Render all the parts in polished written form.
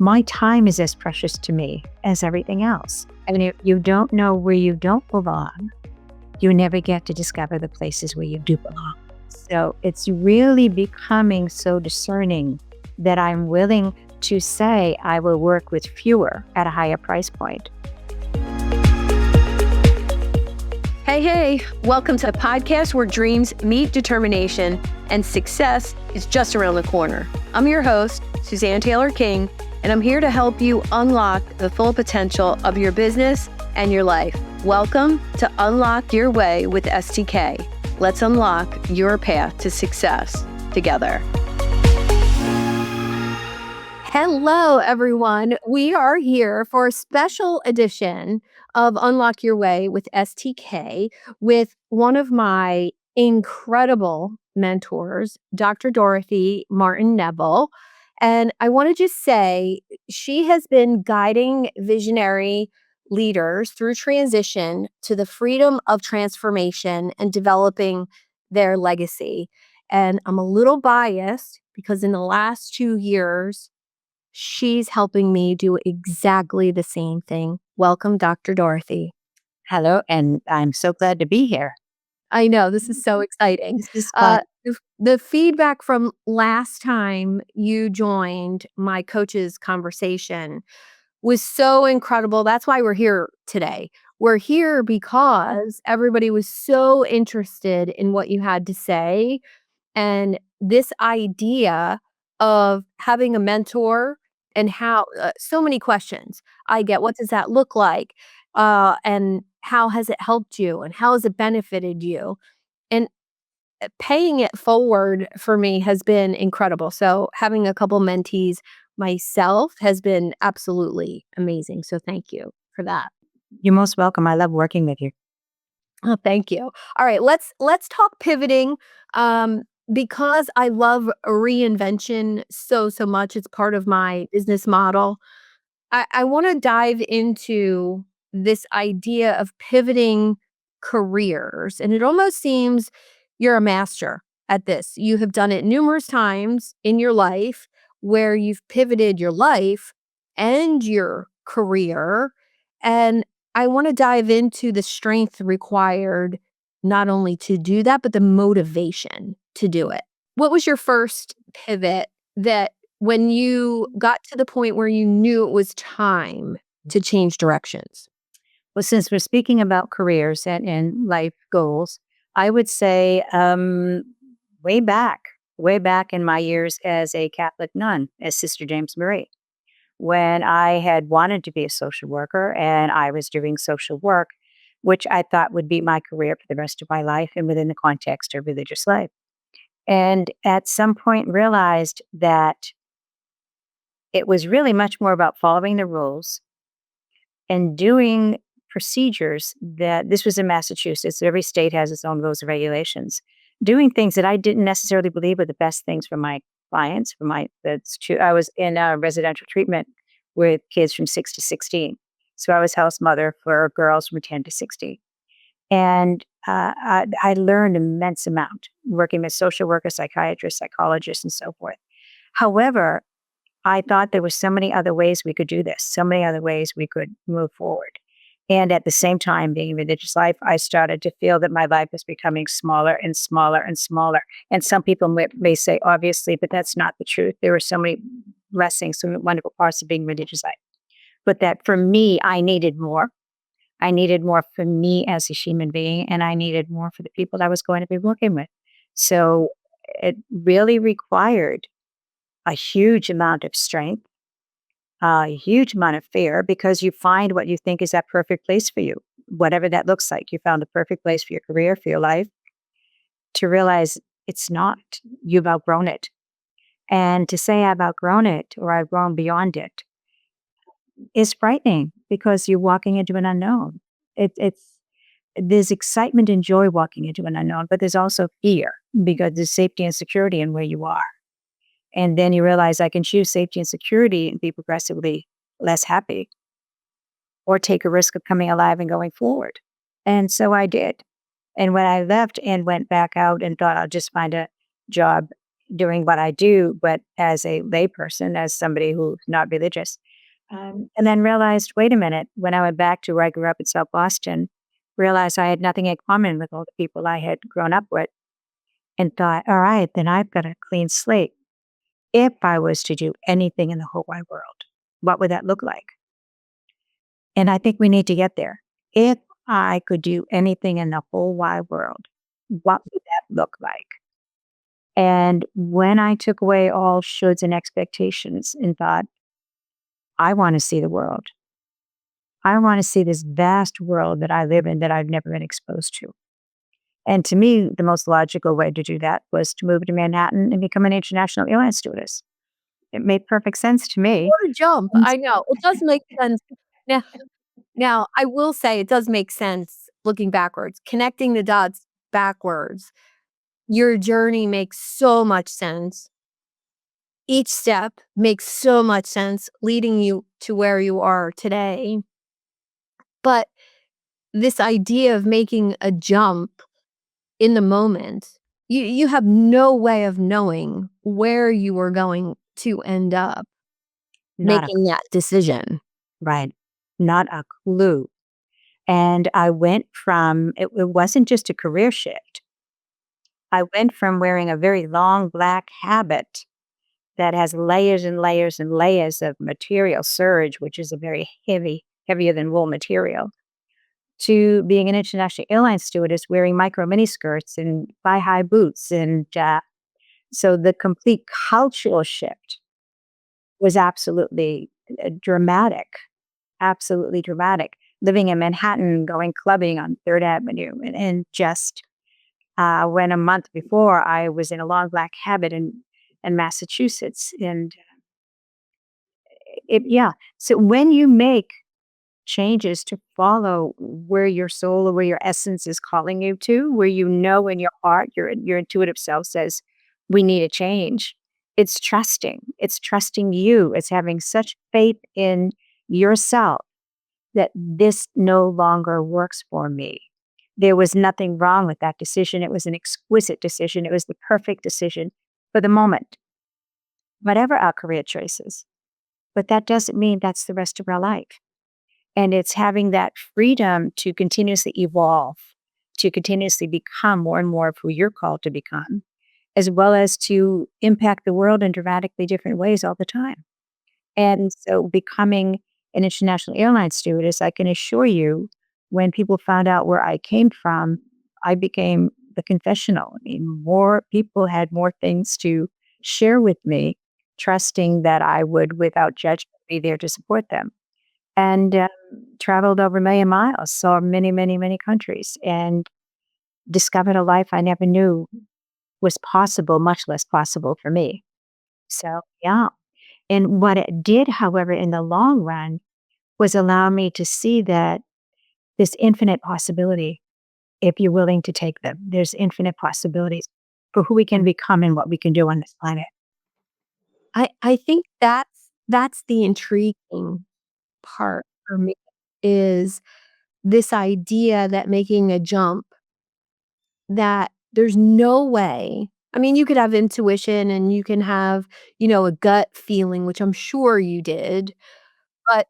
My time is as precious to me as everything else. And if you don't know where you don't belong, you never get to discover the places where you do belong. So it's really becoming so discerning that I'm willing to say I will work with fewer at a higher price point. Hey, welcome to the podcast where dreams meet determination and success is just around the corner. I'm your host, Suzanne Taylor-King, and I'm here to help you unlock the full potential of your business and your life. Welcome to Unlock Your Way with STK. Let's unlock your path to success together. Hello, everyone. We are here for a special edition of Unlock Your Way with STK with one of my incredible mentors, Dr. Dorothy Martin-Neville. And I want to just say she has been guiding visionary leaders through transition to the freedom of transformation and developing their legacy. And I'm a little biased because in the last 2 years, she's helping me do exactly the same thing. Welcome, Dr. Dorothy. Hello, and I'm so glad to be here. I know, this is so exciting. This is fun. The feedback from last time you joined my coach's conversation was so incredible. That's why we're here today. We're here because everybody was so interested in what you had to say. And this idea of having a mentor and how so many questions I get. What does that look like? And how has it helped you? And how has it benefited you? And paying it forward for me has been incredible. So having a couple mentees myself has been absolutely amazing. So thank you for that. You're most welcome. I love working with you. Oh, thank you. All right, let's talk pivoting. Because I love reinvention so much. It's part of my business model. I want to dive into this idea of pivoting careers. And it almost seems you're a master at this. You have done it numerous times in your life where you've pivoted your life and your career. And I want to dive into the strength required not only to do that, but the motivation to do it. What was your first pivot that when you got to the point where you knew it was time to change directions? Well, since we're speaking about careers and life goals, I would say way back in my years as a Catholic nun, as Sister James Marie, when I had wanted to be a social worker and I was doing social work, which I thought would be my career for the rest of my life and within the context of religious life. And at some point realized that it was really much more about following the rules and doing procedures that this was in Massachusetts. Every state has its own rules and regulations. Doing things that I didn't necessarily believe were the best things for my clients. I was in a residential treatment with kids from 6 to 16. So I was house mother for girls from 10 to 16. And I learned an immense amount working with social workers, psychiatrists, psychologists, and so forth. However, I thought there were so many other ways we could do this, so many other ways we could move forward. And at the same time, being in religious life, I started to feel that my life was becoming smaller and smaller and smaller. And some people may say, obviously, but that's not the truth. There were so many blessings, so many wonderful parts of being religious life. But that for me, I needed more. I needed more for me as a human being, and I needed more for the people I was going to be working with. So it really required a huge amount of strength, a huge amount of fear, because you find what you think is that perfect place for you, whatever that looks like. You found the perfect place for your career, for your life, to realize it's not. You've outgrown it. And to say I've outgrown it or I've grown beyond it is frightening because you're walking into an unknown. There's excitement and joy walking into an unknown, but there's also fear because there's safety and security in where you are. And then you realize I can choose safety and security and be progressively less happy or take a risk of coming alive and going forward. And so I did. And when I left and went back out and thought I'll just find a job doing what I do, but as a layperson, as somebody who's not religious. And then realized, wait a minute, when I went back to where I grew up in South Boston, realized I had nothing in common with all the people I had grown up with and thought, all right, then I've got a clean slate. If I was to do anything in the whole wide world, what would that look like? And I think we need to get there. If I could do anything in the whole wide world, what would that look like? And when I took away all shoulds and expectations and thought, I want to see the world. I want to see this vast world that I live in that I've never been exposed to. And to me, the most logical way to do that was to move to Manhattan and become an international airline stewardess. It made perfect sense to me. What a jump. And I know. It does make sense. Now now, I will say it does make sense looking backwards. Connecting the dots backwards, your journey makes so much sense. Each step makes so much sense leading you to where you are today. But this idea of making a jump in the moment, you have no way of knowing where you are going to end up not a making that decision. right, not a clue. And I went from it wasn't just a career shift. I went from wearing a very long black habit that has layers and layers and layers of material serge, which is a very heavier than wool material, to being an international airline stewardess wearing micro mini skirts and thigh high boots. And so the complete cultural shift was absolutely dramatic, absolutely dramatic. Living in Manhattan, going clubbing on Third Avenue, and just when a month before I was in a long black habit in Massachusetts, and yeah. So when you make changes to follow where your soul or where your essence is calling you to, where you know in your heart, your intuitive self says, we need a change. It's trusting. It's trusting you. It's having such faith in yourself that this no longer works for me. There was nothing wrong with that decision. It was an exquisite decision. It was the perfect decision for the moment, whatever our career choices. But that doesn't mean that's the rest of our life. And it's having that freedom to continuously evolve, to continuously become more and more of who you're called to become, as well as to impact the world in dramatically different ways all the time. And so becoming an international airline stewardess, I can assure you, when people found out where I came from, I became the confessional. I mean, more people had more things to share with me, trusting that I would, without judgment, be there to support them. And traveled over a million miles, saw many, many, many countries, and discovered a life I never knew was possible, much less possible for me. So, yeah. And what it did, however, in the long run was allow me to see that there's infinite possibility if you're willing to take them. There's infinite possibilities for who we can become and what we can do on this planet. I think that's the intriguing part for me is this idea that making a jump that there's no way. I mean, you could have intuition and you can have, a gut feeling, which I'm sure you did, but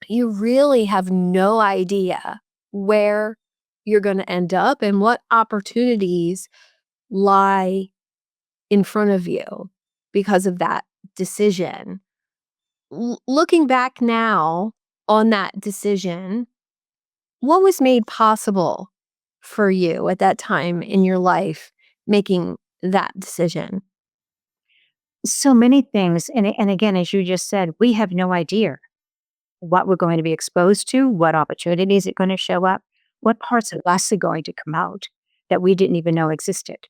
you really have no idea where you're gonna end up and what opportunities lie in front of you because of that decision. Looking back now on that decision, what was made possible for you at that time in your life making that decision? So many things. And again, as you just said, we have no idea what we're going to be exposed to, what opportunities are going to show up, what parts of us are going to come out that we didn't even know existed.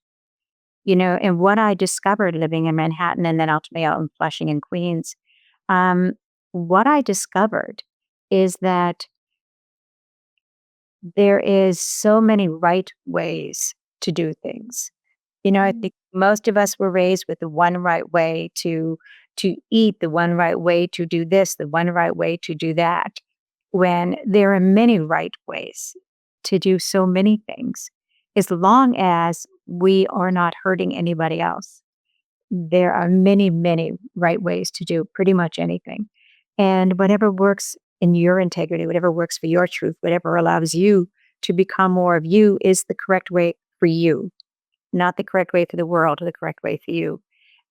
And what I discovered living in Manhattan and then ultimately out in Flushing and Queens, um, what I discovered is that there is so many right ways to do things. I think most of us were raised with the one right way to eat, the one right way to do this, the one right way to do that, when there are many right ways to do so many things, as long as we are not hurting anybody else. There are many, many right ways to do pretty much anything. And whatever works in your integrity, whatever works for your truth, whatever allows you to become more of you is the correct way for you, not the correct way for the world or the correct way for you.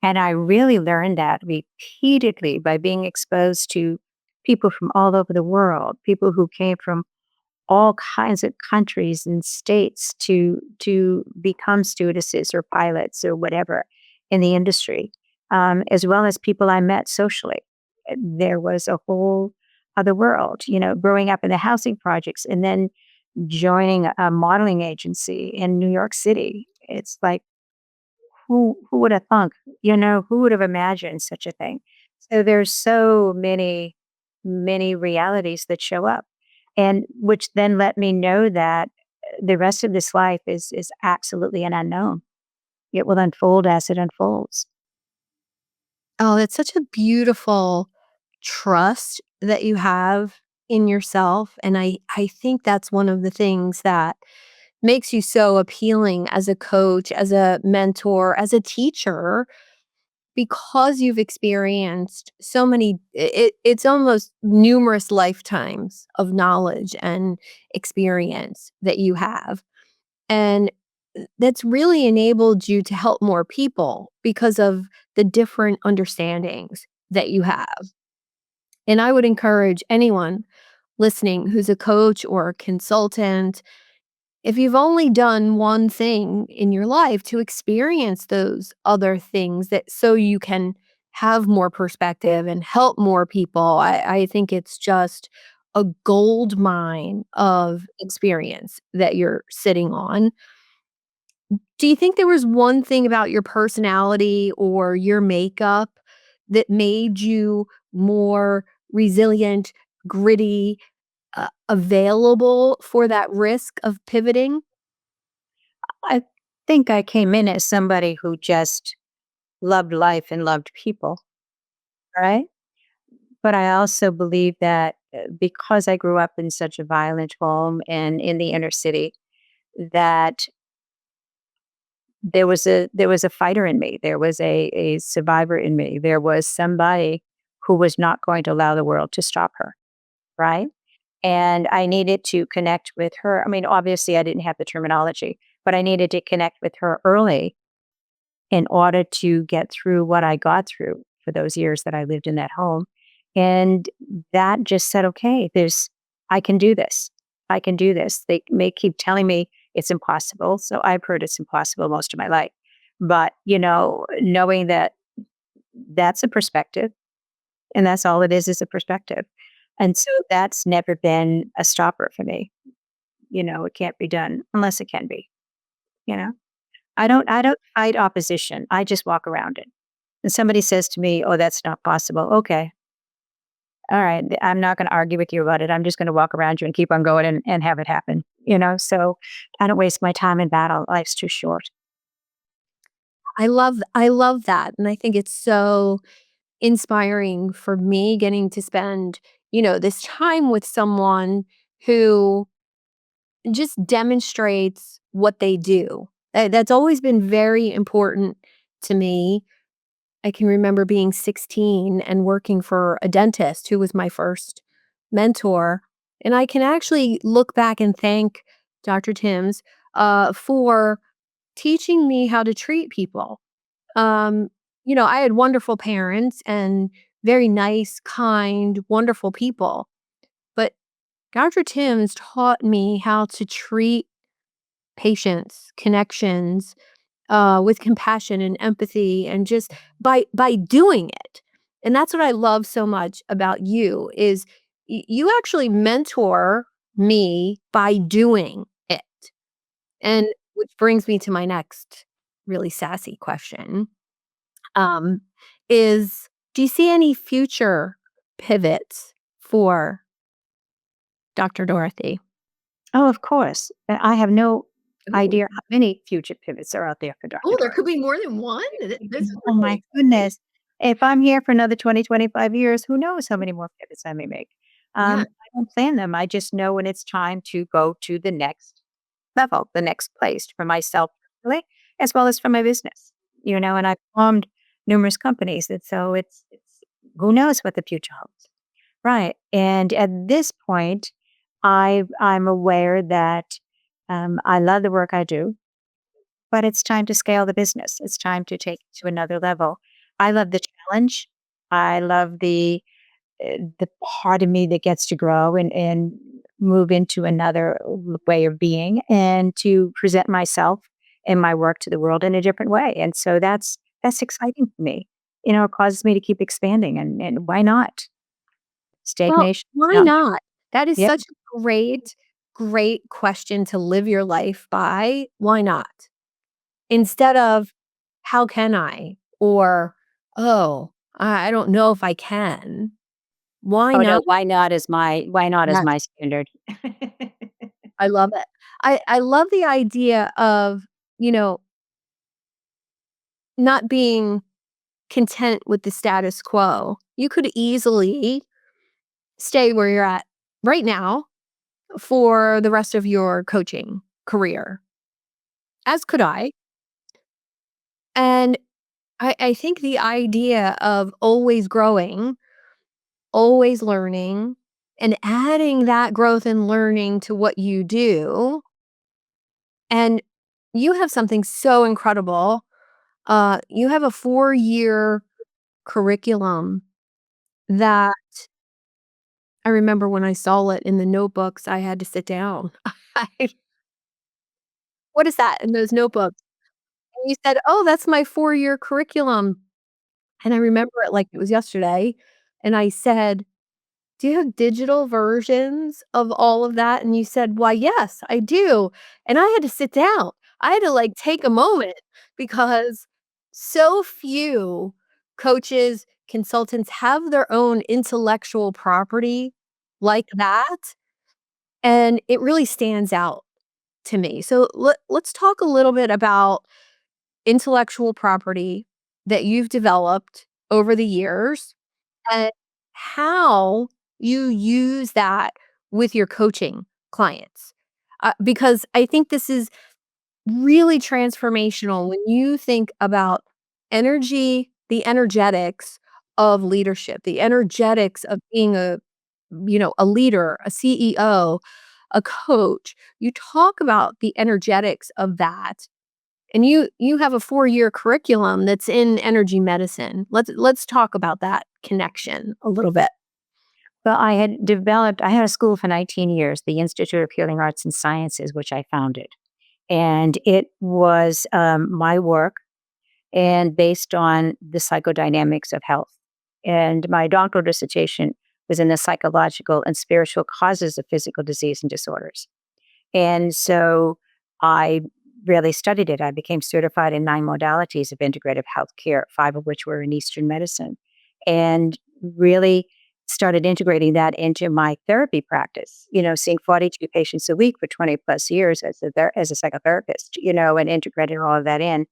And I really learned that repeatedly by being exposed to people from all over the world, people who came from all kinds of countries and states to become stewardesses or pilots or whatever in the industry, as well as people I met socially. There was a whole other world, growing up in the housing projects and then joining a modeling agency in New York City. It's like who would have thunk? Who would have imagined such a thing? So there's so many, many realities that show up, and which then let me know that the rest of this life is absolutely an unknown. It will unfold as it unfolds. Oh, that's such a beautiful trust that you have in yourself, and I think that's one of the things that makes you so appealing as a coach, as a mentor, as a teacher, because you've experienced so many it's almost numerous lifetimes of knowledge and experience that you have. And that's really enabled you to help more people because of the different understandings that you have. And I would encourage anyone listening who's a coach or a consultant, if you've only done one thing in your life, to experience those other things that so you can have more perspective and help more people. I think it's just a gold mine of experience that you're sitting on. Do you think there was one thing about your personality or your makeup that made you more resilient, gritty, available for that risk of pivoting? I think I came in as somebody who just loved life and loved people, right? But I also believe that because I grew up in such a violent home and in the inner city, that there was a fighter in me. There was a survivor in me. There was somebody who was not going to allow the world to stop her, right? And I needed to connect with her. I mean, obviously, I didn't have the terminology, but I needed to connect with her early in order to get through what I got through for those years that I lived in that home. And that just said, okay, I can do this. I can do this. They may keep telling me it's impossible. So I've heard it's impossible most of my life. But, knowing that that's a perspective and that's all it is a perspective. And so that's never been a stopper for me. It can't be done unless it can be, you know? I don't fight opposition. I just walk around it. And somebody says to me, "Oh, that's not possible." Okay. All right. I'm not going to argue with you about it. I'm just going to walk around you and keep on going and have it happen. So I don't waste my time in battle. Life's too short. I love that, and I think it's so inspiring for me getting to spend, this time with someone who just demonstrates what they do. That's always been very important to me. I can remember being 16 and working for a dentist who was my first mentor, and I can actually look back and thank Dr. Timms, for teaching me how to treat people. Um, I had wonderful parents and very nice, kind, wonderful people, but Dr. Timms taught me how to treat patients, connections, with compassion and empathy, and just by doing it. And that's what I love so much about you is you actually mentor me by doing it. And which brings me to my next really sassy question. Um, is do you see any future pivots for Dr. Dorothy? Oh, of course. I have no Ooh. idea how many future pivots are out there for Dr. Oh, there could Dorothy. be more than one? This is Oh really my exciting. goodness. If I'm here for another 20, 25 years, who knows how many more pivots I may make. Yeah. I don't plan them. I just know when it's time to go to the next level, the next place for myself personally, as well as for my business. And I formed numerous companies. And so it's who knows what the future holds. Right. And at this point, I'm aware that I love the work I do, but it's time to scale the business. It's time to take it to another level. I love the challenge. I love the part of me that gets to grow and move into another way of being and to present myself and my work to the world in a different way. And so that's exciting for me. It causes me to keep expanding and why not? Well, Stagnation? why No. not? That is Yep. such a great question to live your life by. Why not? Instead of, "How can I?" Or, "Oh, I don't know if I can." Why Oh, not? no, why not is Yes, my standard. I love it. I love the idea of, you know, not being content with the status quo. You could easily stay where you're at right now for the rest of your coaching career, as could I. And I think the idea of always growing, always learning, and adding that growth and learning to what you do, and you have something so incredible. You have a 4-year curriculum that I remember when I saw it in the notebooks, I had to sit down. I "What is that?" in those notebooks. And you said, "Oh, that's my 4-year curriculum." And I remember it like it was yesterday, and I said, "Do you have digital versions of all of that?" And you said, "Why, yes, I do." And I had to sit down. I had to, like, take a moment because so few coaches, consultants have their own intellectual property like that, and it really stands out to me. So let's talk a little bit about intellectual property that you've developed over the years and how you use that with your coaching clients. Because I think this is really transformational when you think about energy, the energetics of leadership, the energetics of being a leader, a CEO, a coach. You talk about the energetics of that, and you have a 4-year curriculum that's in energy medicine. Let's talk about that connection a little bit. Well, I had a school for 19 years, the Institute of Healing Arts and Sciences, which I founded. And it was my work and based on the psychodynamics of health. And my doctoral dissertation was in the psychological and spiritual causes of physical disease and disorders. And so I really studied it. I became certified in 9 modalities of integrative healthcare, 5 of which were in Eastern medicine, and really started integrating that into my therapy practice, seeing 42 patients a week for 20 plus years as a psychotherapist, and integrated all of that in.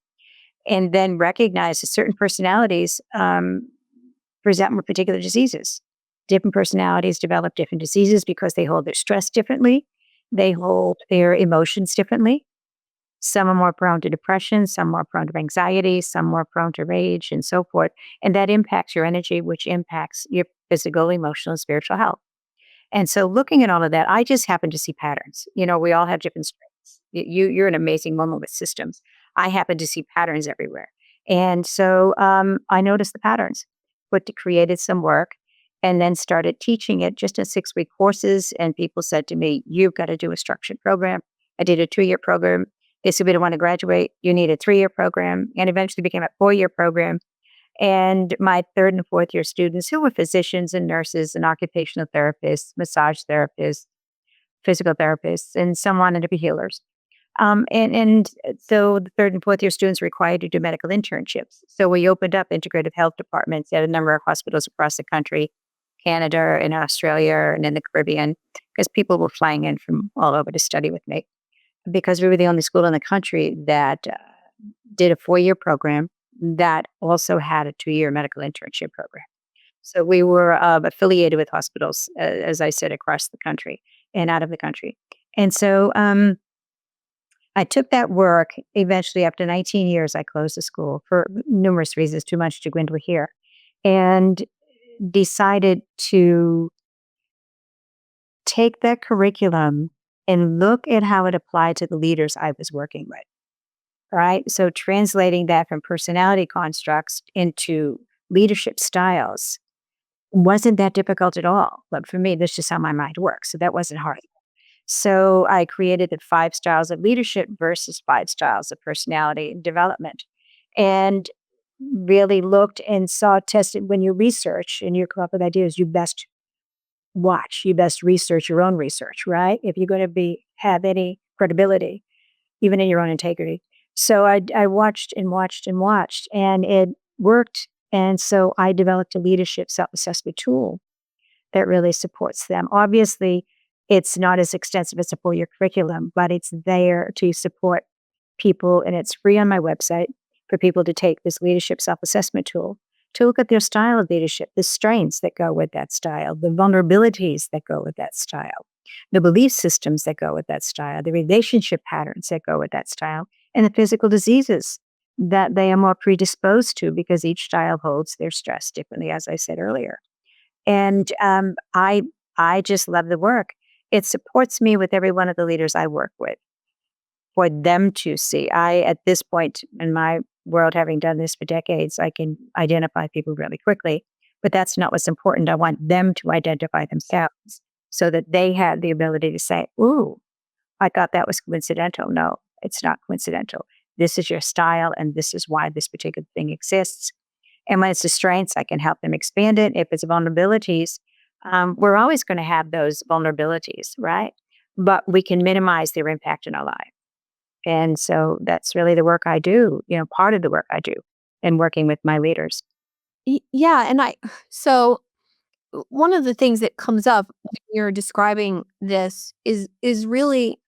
And then recognized that certain personalities present with particular diseases. Different personalities develop different diseases because they hold their stress differently. They hold their emotions differently. Some are more prone to depression, some more prone to anxiety, some more prone to rage, and so forth. And that impacts your energy, which impacts your physical, emotional, and spiritual health. And so looking at all of that, I just happen to see patterns. We all have different strengths. You're an amazing woman with systems. I happen to see patterns everywhere. And so I noticed the patterns, created some work, and then started teaching it just in 6-week courses. And people said to me, "You've got to do a structured program." I did a 2-year program. They said, "We don't want to graduate. You need a 3-year program," and eventually became a 4-year program. And my 3rd and 4th year students who were physicians and nurses and occupational therapists, massage therapists, physical therapists, and some wanted to be healers. So the 3rd and 4th year students were required to do medical internships. So we opened up integrative health departments at a number of hospitals across the country, Canada and Australia and in the Caribbean, because people were flying in from all over to study with me because we were the only school in the country that did a 4-year program that also had a 2-year medical internship program. So we were affiliated with hospitals, as I said, across the country and out of the country. And so I took that work. Eventually, after 19 years, I closed the school for numerous reasons, too much to go into here, and decided to take that curriculum and look at how it applied to the leaders I was working with, right? So translating that from personality constructs into leadership styles wasn't that difficult at all. But for me, that's just how my mind works. So that wasn't hard. So I created the 5 styles of leadership versus 5 styles of personality development. And really looked and saw, tested when you research and you come up with ideas, you best watch, you best research your own research, right? If you're going to have any credibility, even in your own integrity. So I watched and watched and watched, and it worked. And so I developed a leadership self-assessment tool that really supports them. Obviously, it's not as extensive as a 4-year curriculum, but it's there to support people, and it's free on my website for people to take this leadership self-assessment tool to look at their style of leadership, the strengths that go with that style, the vulnerabilities that go with that style, the belief systems that go with that style, the relationship patterns that go with that style, and the physical diseases that they are more predisposed to because each style holds their stress differently, as I said earlier. And I just love the work. It supports me with every one of the leaders I work with for them to see. At this point in my world, having done this for decades, I can identify people really quickly, but that's not what's important. I want them to identify themselves so that they have the ability to say, "Ooh, I thought that was coincidental." No, it's not coincidental. This is your style, and this is why this particular thing exists. And when it's the strengths, I can help them expand it. If it's vulnerabilities, we're always going to have those vulnerabilities, right? But we can minimize their impact in our life. And so that's really the work I do, part of the work I do in working with my leaders. Yeah, and I so one of the things that comes up when you're describing this is really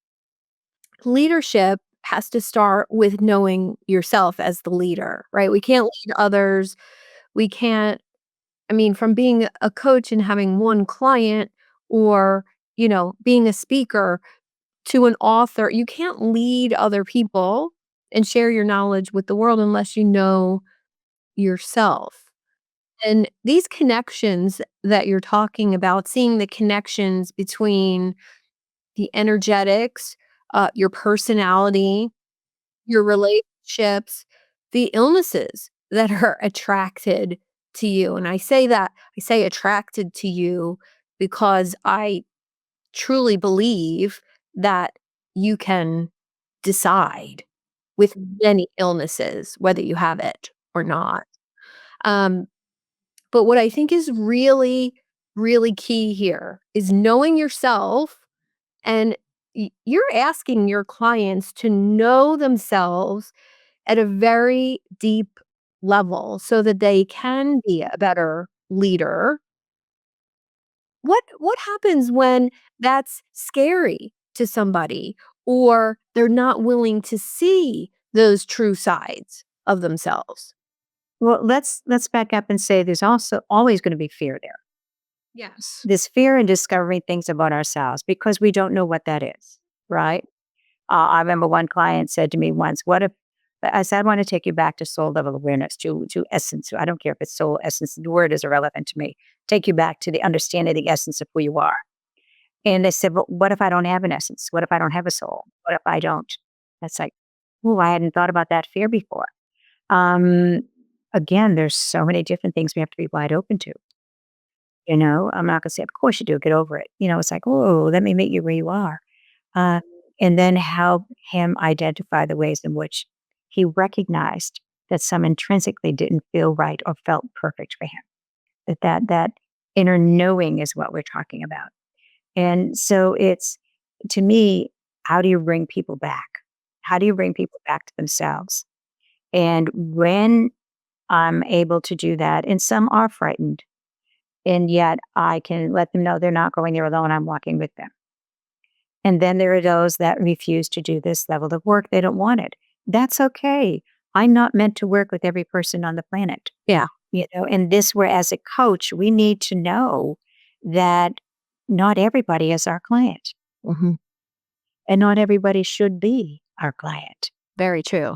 leadership has to start with knowing yourself as the leader, right? We can't lead others. We can't I mean, from being a coach and having one client or, being a speaker to an author, you can't lead other people and share your knowledge with the world unless you know yourself. And these connections that you're talking about, seeing the connections between the energetics, your personality, your relationships, the illnesses that are attracted to you. And I say attracted to you because I truly believe that you can decide with many illnesses whether you have it or not. Um, but what I think is really, really key here is knowing yourself and you're asking your clients to know themselves at a very deep level so that they can be a better leader. What happens when that's scary to somebody or they're not willing to see those true sides of themselves? Well, let's back up and say there's also always going to be fear there. Yes. This fear in discovering things about ourselves because we don't know what that is, right? I remember one client said to me once, "What if?" I said, "I want to take you back to soul level awareness, to essence. I don't care if it's soul essence. The word is irrelevant to me. Take you back to the understanding the essence of who you are." And they said, "But what if I don't have an essence? What if I don't have a soul? What if I don't?" That's like, oh, I hadn't thought about that fear before. Um, Again, there's so many different things we have to be wide open to. I'm not gonna say, "Of course you do. Get over it." It's like, "Oh, let me meet you where you are." Uh, and then help him identify the ways in which he recognized that some intrinsically didn't feel right or felt perfect for him. That inner knowing is what we're talking about. And so it's to me, how do you bring people back? How do you bring people back to themselves? And when I'm able to do that, and some are frightened, and yet I can let them know they're not going there alone. I'm walking with them. And then there are those that refuse to do this level of work. They don't want it. That's okay. I'm not meant to work with every person on the planet. Yeah. And this where as a coach, we need to know that not everybody is our client Mhm. and not everybody should be. our client, Very true.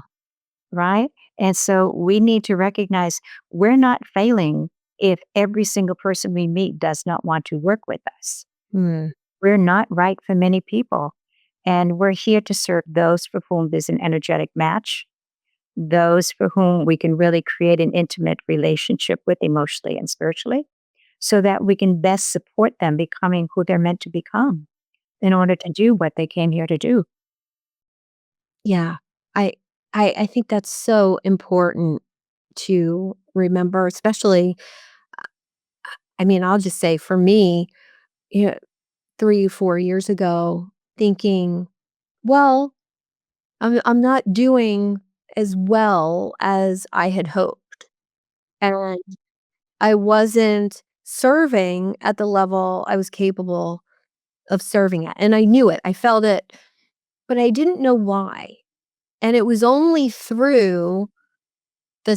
right? And so we need to recognize we're not failing if every single person we meet does not want to work with us. Mm. We're not right for many people. And we're here to serve those for whom there's an energetic match, those for whom we can really create an intimate relationship with emotionally and spiritually, so that we can best support them becoming who they're meant to become in order to do what they came here to do. Yeah. I I think that's so important to remember, especially I mean, I'll just say for me, you know, 3, 4 years ago, thinking, "Well, I'm not doing as well as I had hoped, and I wasn't serving at the level I was capable of serving at," and I knew it, I felt it, but I didn't know why, and it was only through the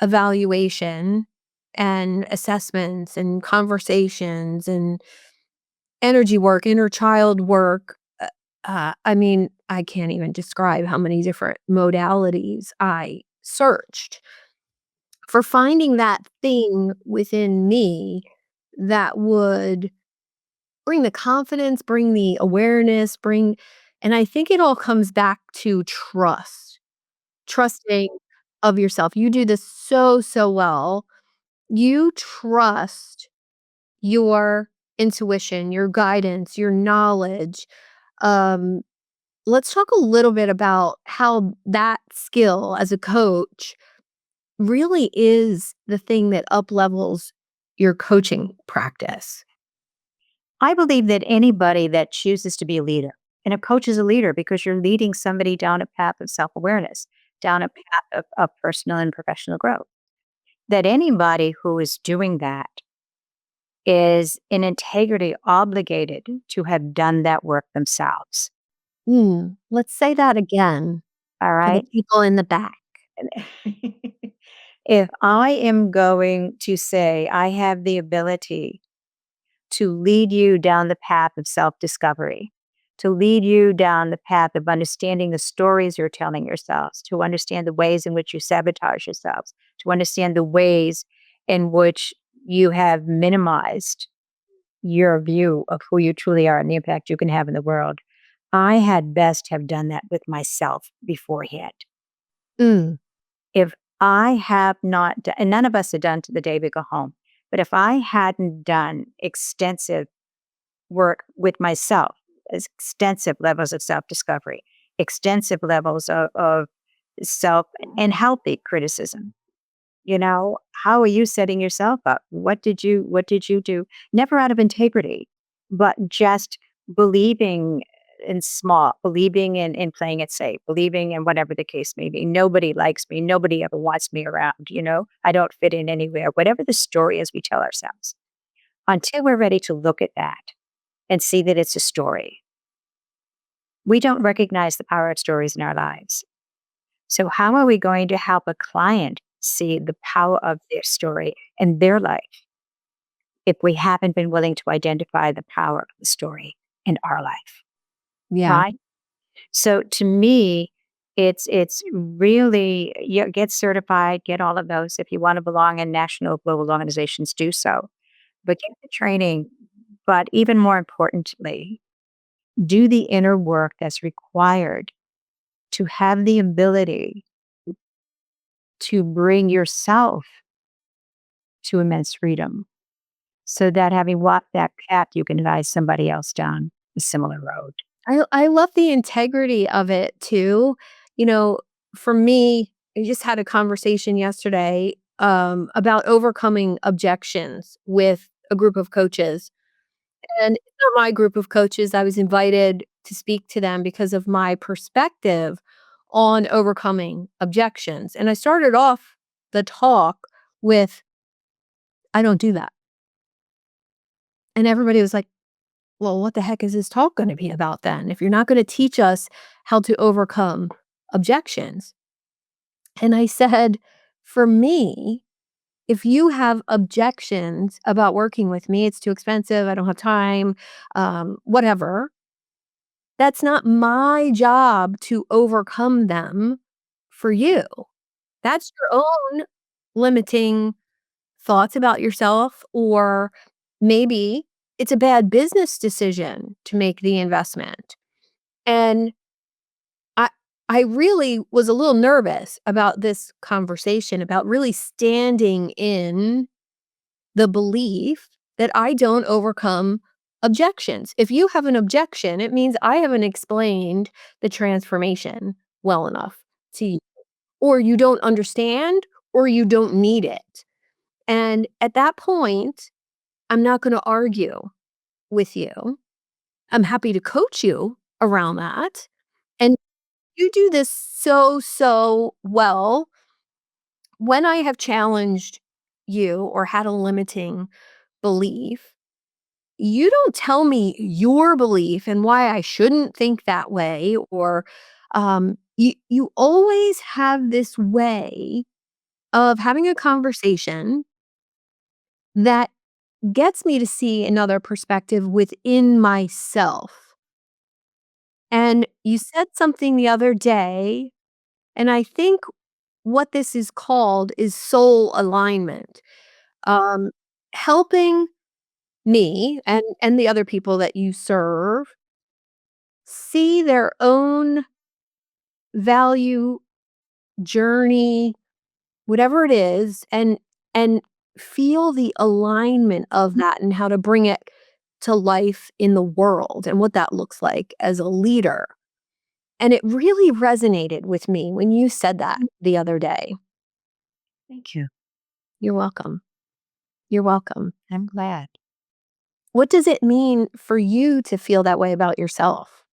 self-evaluation and assessments and conversations and energy work, inner child work. I mean, I can't even describe how many different modalities I searched for finding that thing within me that would bring the confidence, bring the awareness, bring and I think it all comes back to trust, trusting of yourself. You do this so, so well. You trust your intuition, your guidance, your knowledge. Um, let's talk a little bit about how that skill as a coach really is the thing that uplevels your coaching practice. I believe that anybody that chooses to be a leader, and a coach is a leader because you're leading somebody down a path of self awareness, down a path of personal and professional growth, that anybody who is doing that is in integrity obligated to have done that work themselves. Let's say that again All for the right. people in the back. If I am going to say I have the ability to lead you down the path of self discovery, to lead you down the path of understanding the stories you're telling yourselves, to understand the ways in which you sabotage yourselves, to understand the ways in which you have minimized your view of who you truly are and the impact you can have in the world. I had best have done that with myself beforehand. Mm, If I have not done, and none of us have done to the day we go home, but if I hadn't done extensive work with myself, extensive levels of self discovery, extensive levels of self and healthy criticism, how are you setting yourself up? What did you do? Never out of integrity, but just believing in small, believing in playing it safe, believing in whatever the case may be. Nobody likes me. Nobody ever wants me around. I don't fit in anywhere. Whatever the story is we tell ourselves. Until we're ready to look at that and see that it's a story, we don't recognize the power of stories in our lives. So, how are we going to help a client see the power of their story in their life if we haven't been willing to identify the power of the story in our life? yeah. Right. So, to me, it's really, yeah, get certified, get all of those. If you want to belong in national global organizations, do so. But get the training. But even more importantly, do the inner work that's required to have the ability to bring yourself to immense freedom, so that having walked that path, you can advise somebody else down a similar road. I love the integrity of it too. You know, for me, I just had a conversation yesterday, about overcoming objections with a group of coaches. And it's not my group of coaches. I was invited to speak to them because of my perspective on overcoming objections. And I started off the talk with, I don't do that. And everybody was like, well, what the heck is this talk going to be about then? If you're not going to teach us how to overcome objections. And I said, for me, if you have objections about working with me, it's too expensive, I don't have time, whatever, That's not my job to overcome them for you. That's your own limiting thoughts about yourself, or maybe it's a bad business decision to make the investment. And I I really was a little nervous about this conversation, about really standing in the belief that I don't overcome objections. If you have an objection, it means I haven't explained the transformation well enough to you, or you don't understand, or you don't need it. And at that point, I'm not going to argue with you. I'm happy to coach you around that. And you do this so, so well. When I have challenged you or had a limiting belief, you don't tell me your belief and why I shouldn't think that way, or you always have this way of having a conversation that gets me to see another perspective within myself. And you said something the other day, and I think what this is called is soul alignment. Um, Helping me and the other people that you serve see their own value, journey, whatever it is, and feel the alignment of that and how to bring it to life in the world and what that looks like as a leader. And it really resonated with me when you said that the other day. Thank you. You're welcome. You're welcome. I'm glad. What does it mean for you to feel that way about yourself?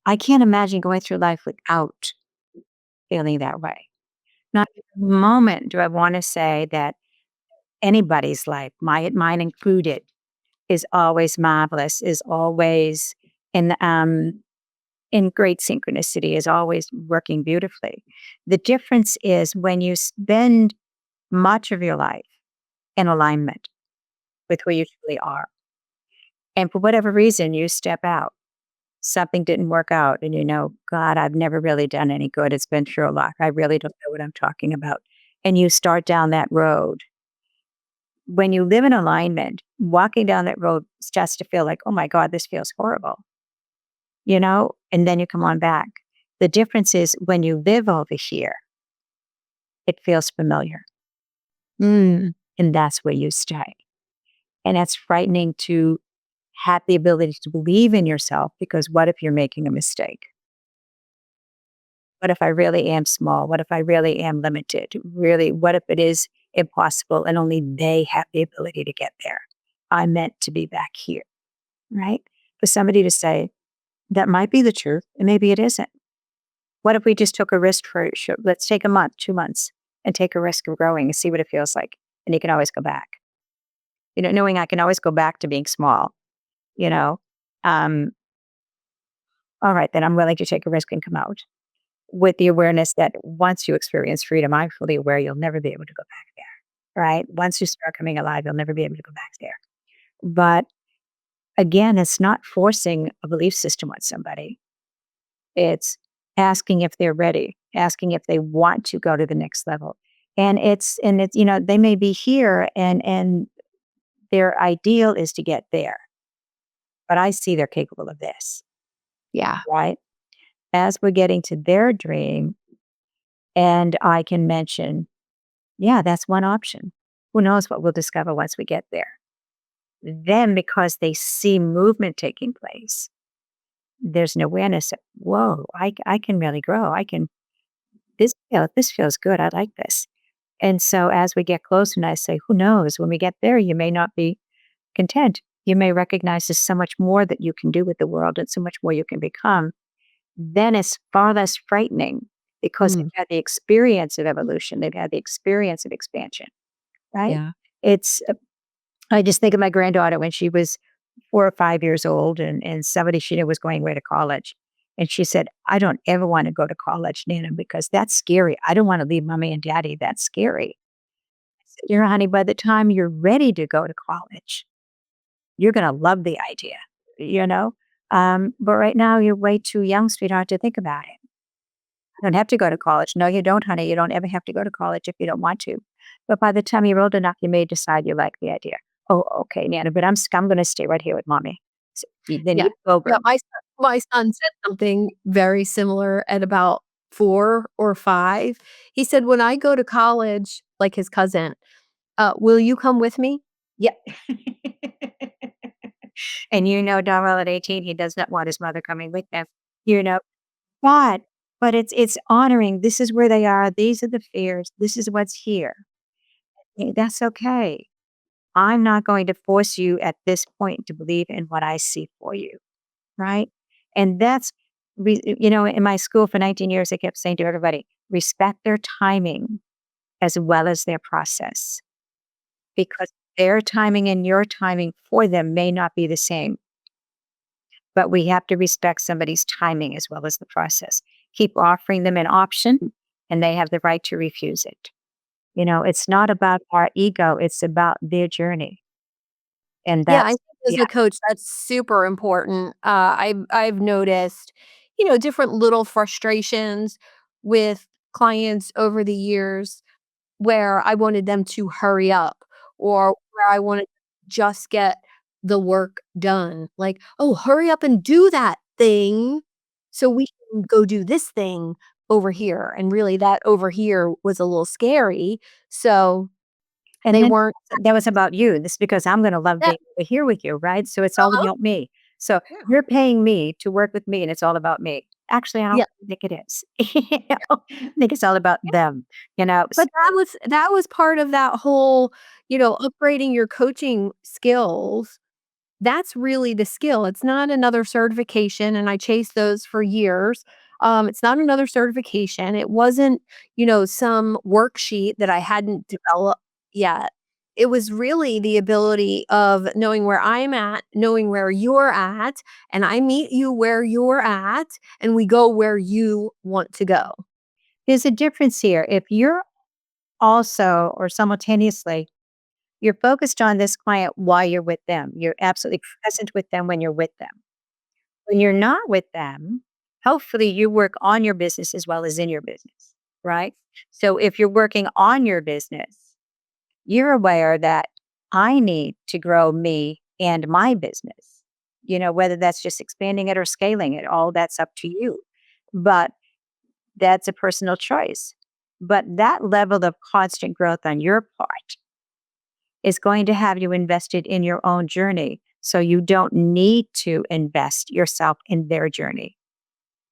I can't imagine going through life without feeling that way. Not a moment do I want to say that anybody's life, mine included, is always marvelous, is always in great synchronicity, is always working beautifully. The difference is when you spend much of your life in alignment with who you truly are, and for whatever reason you step out, something didn't work out, and you know, God, I've never really done any good. It's been pure luck. I really don't know what I'm talking about. And you start down that road. When you live in alignment, walking down that road starts to feel like, oh my God, this feels horrible, and then you come on back. The difference is when you live over here, it feels familiar. Mm, And that's where you stay. And that's frightening to have the ability to believe in yourself, because what if you're making a mistake? What if I really am small? What if I really am limited? Really, what if it is impossible and only they have the ability to get there? I'm meant to be back here, right? For somebody to say, that might be the truth, and maybe it isn't. What if we just took a risk for, sure, let's take a month, 2 months, and take a risk of growing and see what it feels like. And you can always go back, knowing I can always go back to being small, you know. Um, all right, then I'm willing to take a risk and come out with the awareness that once you experience freedom, I'm fully aware you'll never be able to go back there, right? Once you start coming alive, you'll never be able to go back there. But again, it's not forcing a belief system on somebody. It's asking if they're ready, asking if they want to go to the next level. And it's, they may be here and their ideal is to get there, but I see they're capable of this, yeah. right? As we're getting to their dream, and I can mention, yeah, that's one option. Who knows what we'll discover once we get there? Then, because they see movement taking place, there's an awareness that, whoa, I can really grow. This feels good. I like this. And so as we get closer, and I say, who knows, when we get there, you may not be content. You may recognize there's so much more that you can do with the world and so much more you can become. Then it's far less frightening because they've Mm, had the experience of evolution. They've had the experience of expansion, right? yeah. It's, I just think of my granddaughter when she was 4 or 5 years old, and somebody she knew was going away to college. And she said, I don't ever want to go to college, Nana, because that's scary. I don't want to leave mommy and daddy. That's scary. I said, honey, by the time you're ready to go to college, you're going to love the idea, you know? But right now, you're way too young, sweetheart, to think about it. You don't have to go to college. No, you don't, honey. You don't ever have to go to college if you don't want to. But by the time you're old enough, you may decide you like the idea. Oh, okay, Nana, but I'm going to stay right here with mommy. So then Yeah. you go, Yeah, girl. my son said something very similar at about 4 or 5. He said, "When I go to college," like his cousin, "will you come with me?" Yeah. And Darrell at 18, he does not want his mother coming with him. You know, but it's honoring. This is where they are. These are the fears. This is what's here. That's okay. I'm not going to force you at this point to believe in what I see for you, right? And that's, in my school for 19 years, I kept saying to everybody, respect their timing as well as their process, because their timing and your timing for them may not be the same, but we have to respect somebody's timing as well as the process. Keep offering them an option, and they have the right to refuse it. It's not about our ego, it's about their journey. And Yeah, I that's, think as yeah. a coach, that's super important. I've noticed, different little frustrations with clients over the years where I wanted them to hurry up or where I wanted to just get the work done. Like, "Oh, hurry up and do that thing so we can go do this thing over here." And really that over here was a little scary. So And they then weren't that was about you. This is because I'm gonna love that being here with you, right? So it's all uh-huh. about me. So Yeah. you're paying me to work with me, and it's all about me. Actually, I don't Yeah. think it is. I think it's all about them, you know? But that was part of that whole, upgrading your coaching skills. That's really the skill. It's not another certification, and I chased those for years. It's not another certification. It wasn't, some worksheet that I hadn't developed yet. It was really the ability of knowing where I'm at, knowing where you're at, and I meet you where you're at, and we go where you want to go. There's a difference here. If you're also or simultaneously, you're focused on this client while you're with them. You're absolutely present with them when you're with them. When you're not with them, hopefully you work on your business as well as in your business, right? So if you're working on your business, you're aware that I need to grow me and my business. Whether that's just expanding it or scaling it, all that's up to you. But that's a personal choice. But that level of constant growth on your part is going to have you invested in your own journey. So you don't need to invest yourself in their journey.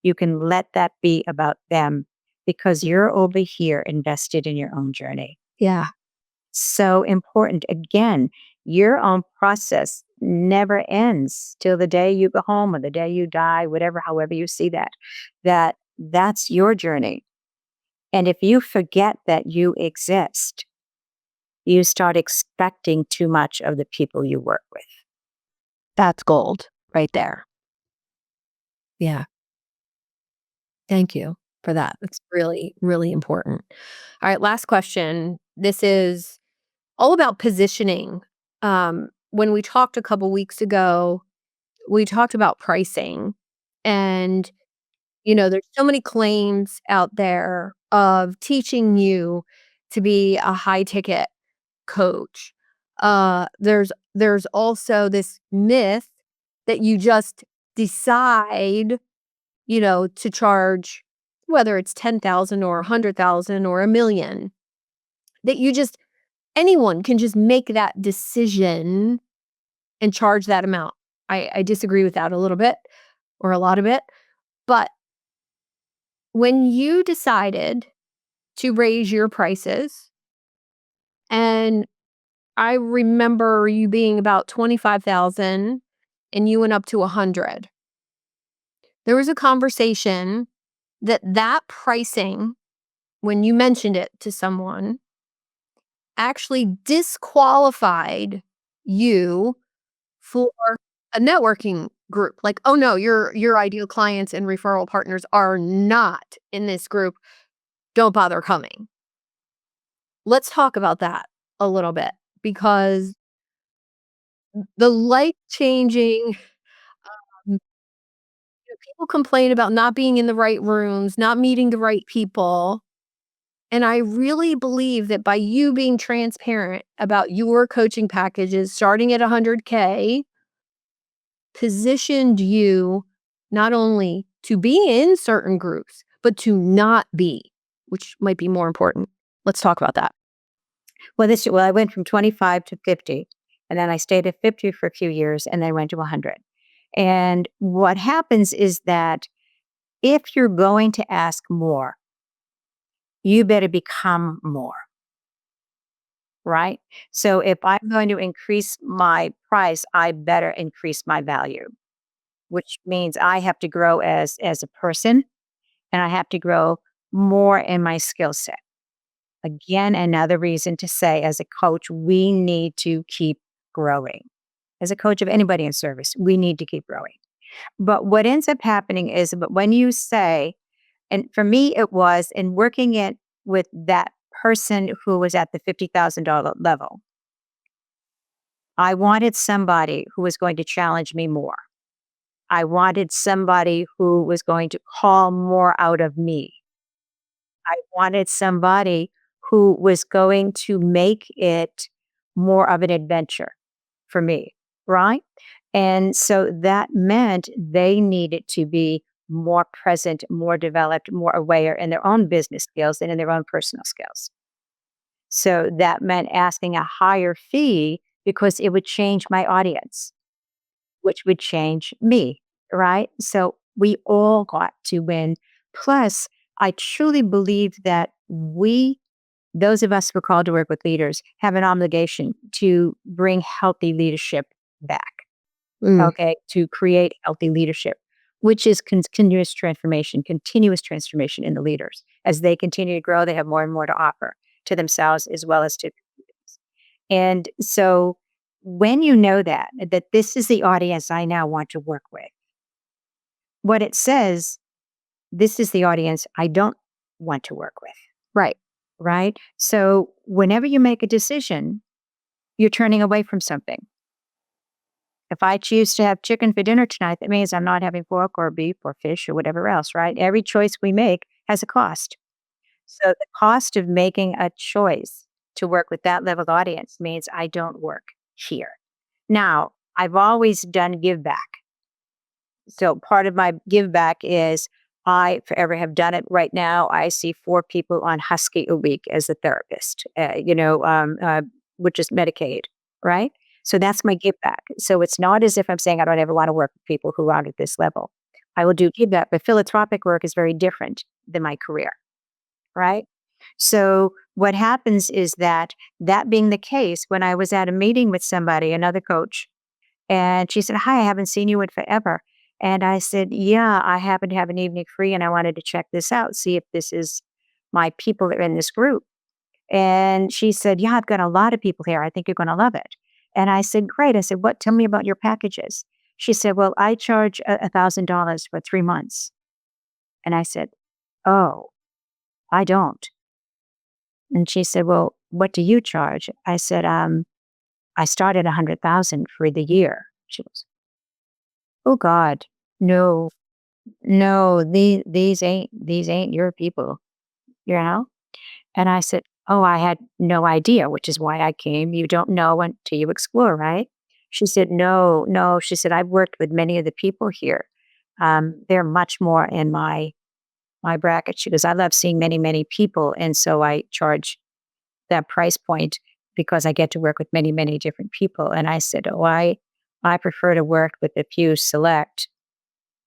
You can let that be about them because you're over here invested in your own journey. Yeah. So important. Again, your own process never ends till the day you go home or the day you die, whatever, however you see that. That's your journey. And if you forget that you exist, you start expecting too much of the people you work with. That's gold right there. Yeah. Thank you for that. That's really, really important. All right, last question. This is all about positioning. When we talked a couple weeks ago, we talked about pricing. And, there's so many claims out there of teaching you to be a high ticket coach. There's also this myth that you just decide to charge whether it's 10,000 or 100,000 or 1,000,000, that anyone can just make that decision and charge that amount. I disagree with that a little bit or a lot of it. But when you decided to raise your prices, and I remember you being about 25,000 and you went up to 100, there was a conversation that pricing, when you mentioned it to someone, actually disqualified you for a networking group. Like, "Oh, no, your ideal clients and referral partners are not in this group. Don't bother coming." Let's talk about that a little bit because the life-changing People complain about not being in the right rooms, not meeting the right people. And I really believe that by you being transparent about your coaching packages starting at 100K, positioned you not only to be in certain groups, but to not be, which might be more important. Let's talk about that. Well, I went from 25 to 50, and then I stayed at 50 for a few years, and then went to 100. And what happens is that if you're going to ask more, you better become more, right? So if I'm going to increase my price, I better increase my value, which means I have to grow as a person, and I have to grow more in my skill set. Again, another reason to say as a coach, we need to keep growing. As a coach of anybody in service, we need to keep growing. But what ends up happening is, but when you say, and for me, it was in working it with that person who was at the $50,000 level, I wanted somebody who was going to challenge me more. I wanted somebody who was going to call more out of me. I wanted somebody who was going to make it more of an adventure for me, right? And so that meant they needed to be more present, more developed, more aware in their own business skills and in their own personal skills. So that meant asking a higher fee because it would change my audience, which would change me, right? So we all got to win. Plus, I truly believe that those of us who are called to work with leaders, have an obligation to bring healthy leadership back, Mm, okay? To create healthy leadership, which is continuous transformation in the leaders. As they continue to grow, they have more and more to offer to themselves as well as to. And so when you know that this is the audience I now want to work with, what it says, this is the audience I don't want to work with, right. right? So whenever you make a decision, you're turning away from something. If I choose to have chicken for dinner tonight, that means I'm not having pork or beef or fish or whatever else, right? Every choice we make has a cost. So the cost of making a choice to work with that level of audience means I don't work here. Now, I've always done give back. So part of my give back is I forever have done it. Right now, I see 4 people on Husky a week as a therapist, which is Medicaid, right? So that's my give back. So it's not as if I'm saying I don't ever want to work with people who aren't at this level. I will do give back, but philanthropic work is very different than my career, right? So what happens is that being the case, when I was at a meeting with somebody, another coach, and she said, "Hi, I haven't seen you in forever." And I said, "Yeah, I happen to have an evening free and I wanted to check this out, see if this is my people that are in this group." And she said, "Yeah, I've got a lot of people here. I think you're going to love it." And I said, "Great." I said, "What? Tell me about your packages." She said, "Well, I charge $1,000 for 3 months." And I said, "Oh, I don't." And she said, "Well, what do you charge?" I said, I started 100,000 for the year." She goes, "Oh God, no, no, these ain't your people, you know?" And I said, "Oh, I had no idea, which is why I came. You don't know until you explore, right?" She said, "No, no." She said, "I've worked with many of the people here. They're much more in my bracket." She goes, "I love seeing many, many people. And so I charge that price point because I get to work with many, many different people." And I said, "Oh, I prefer to work with a few select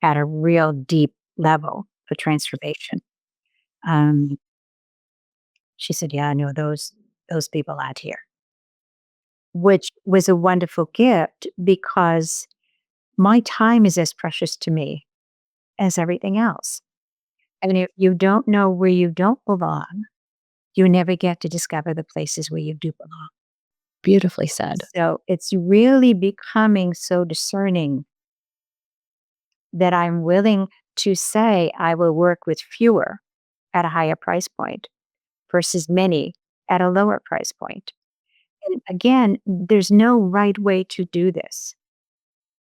at a real deep level of transformation." Um, she said, "Yeah, I know those people out here," which was a wonderful gift because my time is as precious to me as everything else. And if you don't know where you don't belong, you never get to discover the places where you do belong. Beautifully said. So it's really becoming so discerning that I'm willing to say I will work with fewer at a higher price point versus many at a lower price point. And again, there's no right way to do this.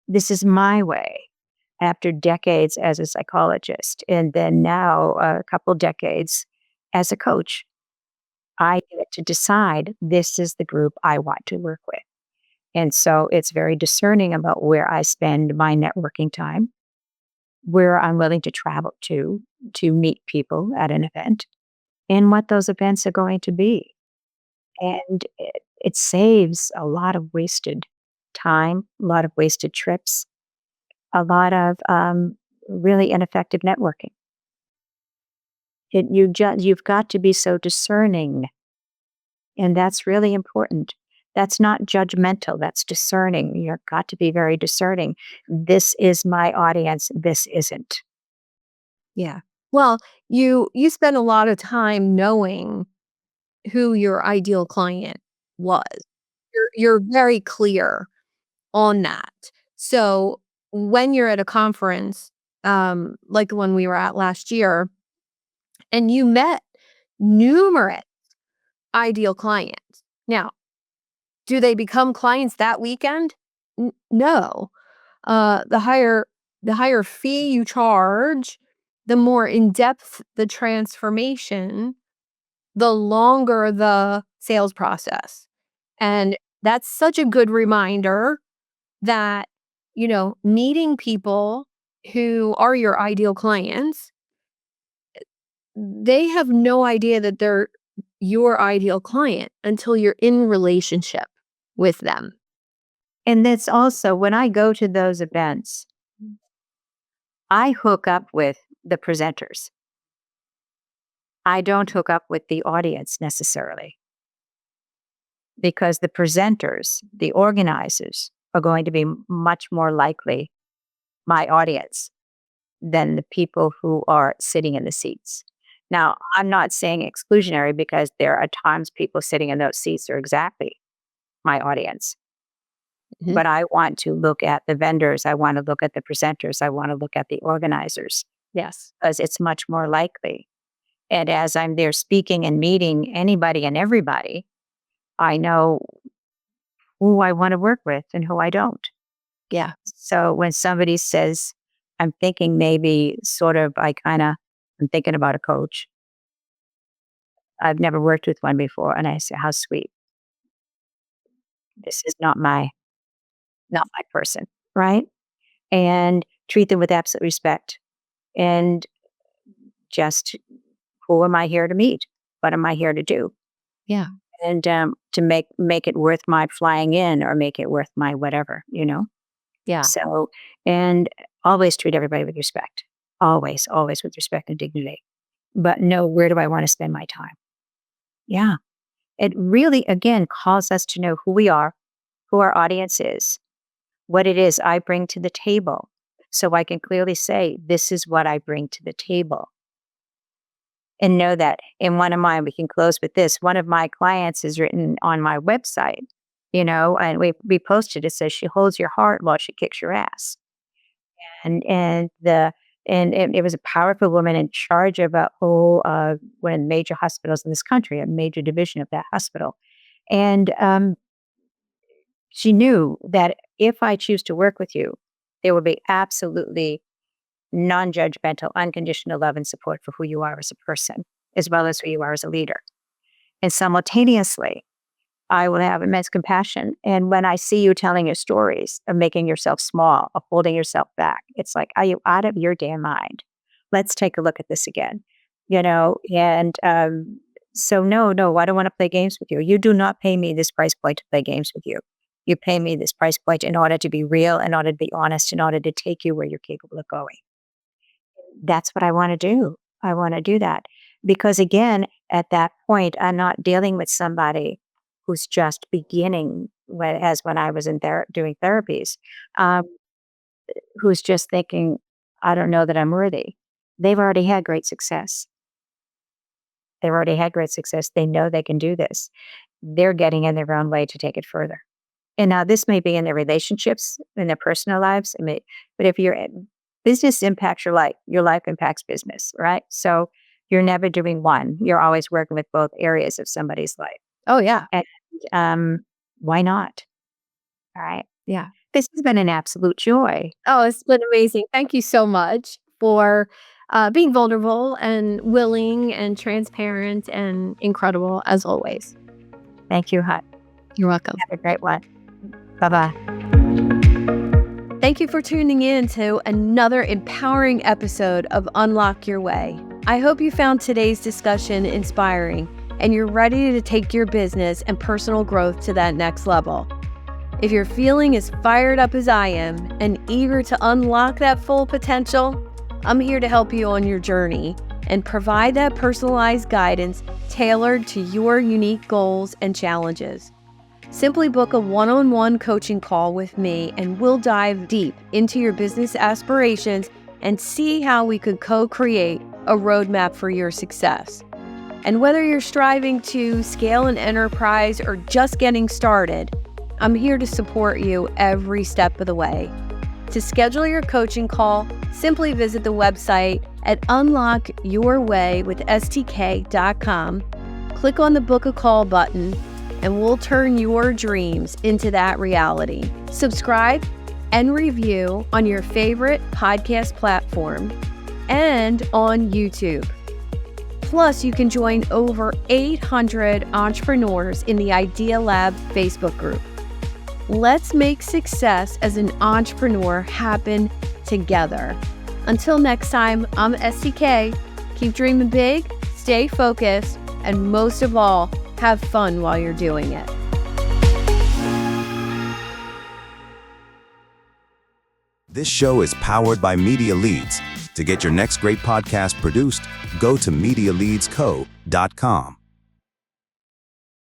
This is my way. after decades as a psychologist, and then now a couple decades as a coach. I get to decide this is the group I want to work with. And so it's very discerning about where I spend my networking time, where I'm willing to travel to meet people at an event, and what those events are going to be. And it saves a lot of wasted time, a lot of wasted trips, a lot of really ineffective networking. You've got to be so discerning, and that's really important. That's not judgmental, that's discerning. You've got to be very discerning. This is my audience, this isn't. Yeah. Well, you spend a lot of time knowing who your ideal client was. You're very clear on that. So, when you're at a conference, like the one we were at last year, and you met numerous ideal clients. Now, do they become clients that weekend? No. The higher fee you charge, the more in-depth the transformation, the longer the sales process. And that's such a good reminder that, meeting people who are your ideal clients, they have no idea that they're your ideal client until you're in relationship with them. And that's also when I go to those events, I hook up with the presenters. I don't hook up with the audience necessarily because the presenters, the organizers, are going to be much more likely my audience than the people who are sitting in the seats. Now, I'm not saying exclusionary because there are times people sitting in those seats are exactly my audience. Mhm. But I want to look at the vendors. I want to look at the presenters. I want to look at the organizers Yes. because it's much more likely. And as I'm there speaking and meeting anybody and everybody, I know who I want to work with and who I don't. Yeah. So when somebody says, I'm thinking maybe sort of, I'm thinking about a coach. I've never worked with one before. And I say, how sweet. This is not my person. Right. And treat them with absolute respect and just who am I here to meet? What am I here to do? Yeah. And to make it worth my flying in or make it worth my whatever. Yeah. So, and always treat everybody with respect. Always, always with respect and dignity. But know where do I want to spend my time? Yeah. It really, again, calls us to know who we are, who our audience is, what it is I bring to the table. So I can clearly say, this is what I bring to the table. And know that in one of mine, we can close with this. One of my clients is written on my website, and we posted it says she holds your heart while she kicks your ass. And it was a powerful woman in charge of a whole one of the major hospitals in this country, a major division of that hospital. And she knew that if I choose to work with you, there will be absolutely non-judgmental, unconditional love and support for who you are as a person, as well as who you are as a leader. And simultaneously, I will have immense compassion. And when I see you telling your stories of making yourself small, of holding yourself back, it's like, are you out of your damn mind? Let's take a look at this again. And so no, I don't want to play games with you. You do not pay me this price point to play games with you. You pay me this price point in order to be real, in order to be honest, in order to take you where you're capable of going. That's what I want to do. I want to do that because again, at that point, I'm not dealing with somebody who's just beginning as when I was in doing therapies, um, who's just thinking, I don't know that I'm worthy. They've already had great success. They've already had great success. They know they can do this. They're getting in their own way to take it further. And now this may be in their relationships, in their personal lives. But if business impacts your life impacts business, right? So you're never doing one. You're always working with both areas of somebody's life. Oh, yeah. And um, why not? All right. Yeah. This has been an absolute joy. Oh, it's been amazing. Thank you so much for being vulnerable and willing and transparent and incredible as always. Thank you, Hut. You're welcome. Have a great one. Bye-bye. Thank you for tuning in to another empowering episode of Unlock Your Way. I hope you found today's discussion inspiring and you're ready to take your business and personal growth to that next level. If you're feeling as fired up as I am and eager to unlock that full potential, I'm here to help you on your journey and provide that personalized guidance tailored to your unique goals and challenges. Simply book a one-on-one coaching call with me and we'll dive deep into your business aspirations and see how we could co-create a roadmap for your success. And whether you're striving to scale an enterprise or just getting started, I'm here to support you every step of the way. To schedule your coaching call, simply visit the website at unlockyourwaywithstk.com, click on the Book a Call button, and we'll turn your dreams into that reality. Subscribe and review on your favorite podcast platform and on YouTube. Plus, you can join over 800 entrepreneurs in the Idea Lab Facebook group. Let's make success as an entrepreneur happen together. Until next time, I'm STK. Keep dreaming big, stay focused, and most of all, have fun while you're doing it. This show is powered by Media Leads. To get your next great podcast produced, go to MediaLeadsCo.com.